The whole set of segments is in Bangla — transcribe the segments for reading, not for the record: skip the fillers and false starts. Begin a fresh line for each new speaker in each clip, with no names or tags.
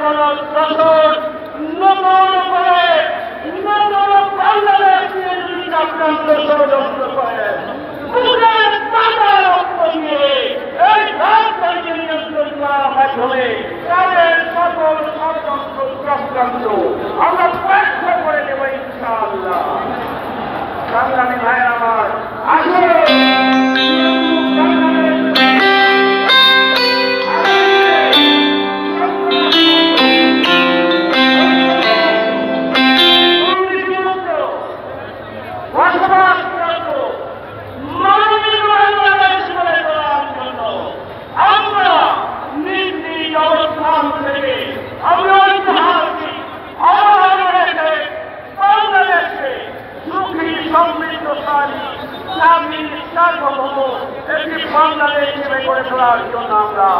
কোন দশর নতুন করে নতুন বাংলাদেশ আক্রান্ত ষড়যন্ত্র করেন বুকের পাতা রক্ত দিয়ে এই রাজধানীকে নিয়ন্ত্রণ করার মাধ্যমে তাদের সকল ষড়যন্ত্র চক্রান্ত আমরা পরীক্ষা করে দেব ইনশাআল্লাহ। সংগ্রামী ভাইয়ের আমার আসলে একটি বাংলাদেশ হিসেবে গড়ে তোলার জন্য আমরা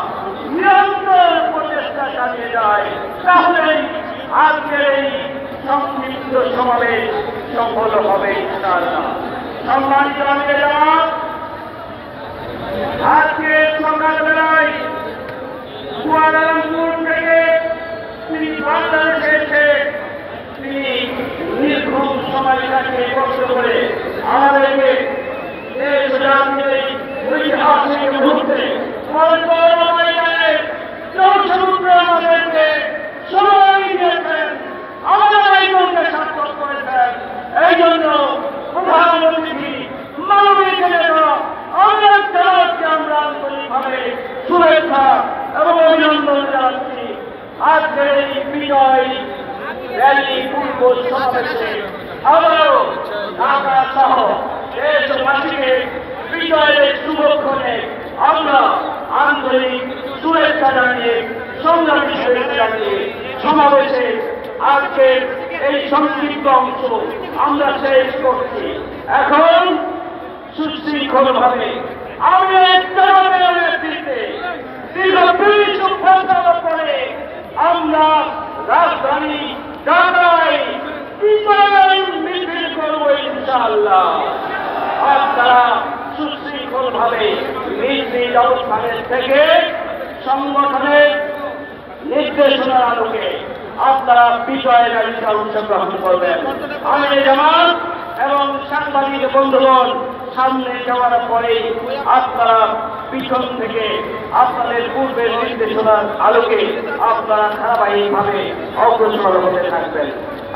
নিরন্তর প্রচেষ্টা চালিয়ে যাই, তাহলেই আজকের এই সংক্ষিপ্ত সমাবেশ সফল হবে ইনশাআল্লাহ। সম্মানিত আমিরে জামাত, আজকে সকালবেলায় কুয়ালালামপুর থেকে তিনি বাংলাদেশে এসে তিনি নির্ঘুম সময়টাকে কষ্ট করে আমাদেরকে ঐতিহাসিক মুহূর্তে সমুদ্র আমাদেরকে সময় দিয়েছেন, আমাদের এই মনকে সার্থক করেছেন। এই জন্য প্রধানমন্ত্রী মানবিক আমাদের জানাচ্ছি, আমরা আন্তরিকভাবে শুভেচ্ছা এবং অভিনন্দন জানাচ্ছি। আজকের এই বিজয় র্যালি পূর্ব সমাবেশে আবারও ঢাকা সহ দেশবাসীকে বিজয়ের শুভক্ষণে আমরা আন্তরিক শুভেচ্ছা জানিয়ে সংগ্রামী শুভেচ্ছা জানিয়ে সমাবেশে আজকের এই সংক্ষিপ্ত অংশ আমরা শেষ করছি। এখন সুশৃঙ্খলভাবে আমাদের জনগণের নেতৃত্বে দীর্ঘ ২০ বছর পরে আমরা রাজধানী ঢাকায় বিজয় মিছিল করব ইনশাআল্লাহ। আপনারা সুশৃঙ্খলভাবে নিজ নিজ অবস্থানের থেকে সংগঠনের নির্দেশনার আলোকে আপনারা বিজয়ের র্যালিতে অংশগ্রহণ করবেন। আমিরে জামাত এবং সাংবাদিক বন্ধুগণ সামনে যাওয়ার পরেই আপনারা পিছন থেকে আপনাদের পূর্বের নির্দেশনার আলোকে আপনারা ধারাবাহিকভাবে অগ্রসর হতে থাকবেন।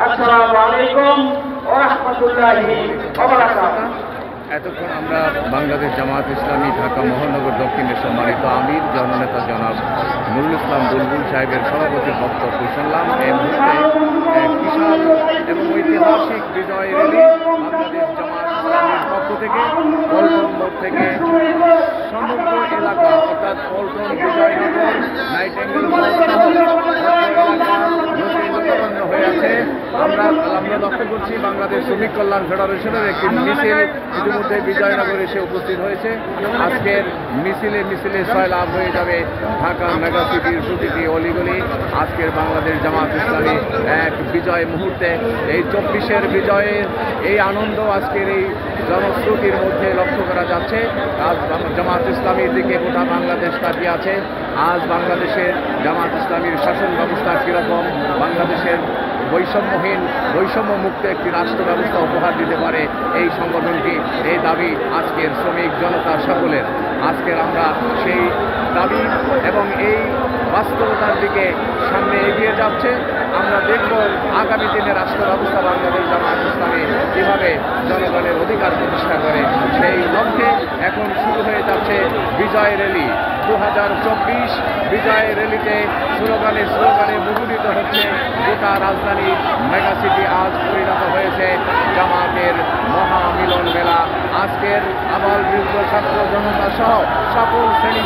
আসসালামু আলাইকুম ওয়া রাহমাতুল্লাহি ওয়া বারাকাতুহু।
এতক্ষণ আমরা বাংলাদেশ জামাত ইসলামী ঢাকা মহানগর দক্ষিণের সম্মানিত আমির জননেতা জনাব নুরুল ইসলাম বুলবুল সাহেবের সভাপতির বক্তব্য শুনলাম। এই মুহূর্তে বিশাল এবং ঐতিহাসিক বিজয় র্যালি বাংলাদেশ জামাত ইসলামীর পক্ষ থেকে পল্টন মোড় থেকে সমগ্র এলাকা অর্থাৎ পল্টন, বিজয়নগর, নাইটেঙ্গেল হয়ে আছে। আমরা লক্ষ্য করছি বাংলাদেশ শ্রমিক কল্যাণ ফেডারেশনের একটি মিছিল ইতিমধ্যে বিজয়নগর এসে উপস্থিত হয়েছে। আজকের মিছিলে সয়লাভ হয়ে যাবে ঢাকা মেগা সিটির প্রতিটি অলিগলি। আজকের বাংলাদেশ জামাত ইসলামী এক বিজয় মুহূর্তে এই ২৪-এর বিজয়ের এই আনন্দ আজকের এই জনশ্রুতির মধ্যে লক্ষ্য করা যাচ্ছে। আজ জামাত ইসলামীর দিকে গোটা বাংলাদেশ তাকিয়ে আছে। আজ বাংলাদেশের জামাত ইসলামীর শাসন ব্যবস্থা কীরকম, বাংলাদেশের বৈষম্যমুক্ত একটি রাষ্ট্র ব্যবস্থা উপহার দিতে পারে এই সংগঠনটি, এই দাবি আজকের শ্রমিক জনতা সকলের। আজকের আমরা সেই দাবি এবং এই বাস্তবতার দিকে সামনে এগিয়ে যাচ্ছে। আমরা দেখব আগামী দিনে রাষ্ট্র ব্যবস্থা বাংলাদেশ জামাত ইসলামী কীভাবে জনগণের অধিকার প্রতিষ্ঠা করে। সেই লক্ষ্যে এখন শুরু হয়ে যাচ্ছে বিজয় র্যালি 2024। বিজয় র্যালিতে স্লোগানে মুখরিত হচ্ছে গোটা রাজধানী মেগা সিটি। আজ পরিণত হয়েছে জামাতের মহামিলন মেলা। আজকের আবাল বৃদ্ধ ছাত্র জনতা সহ সকল শ্রেণী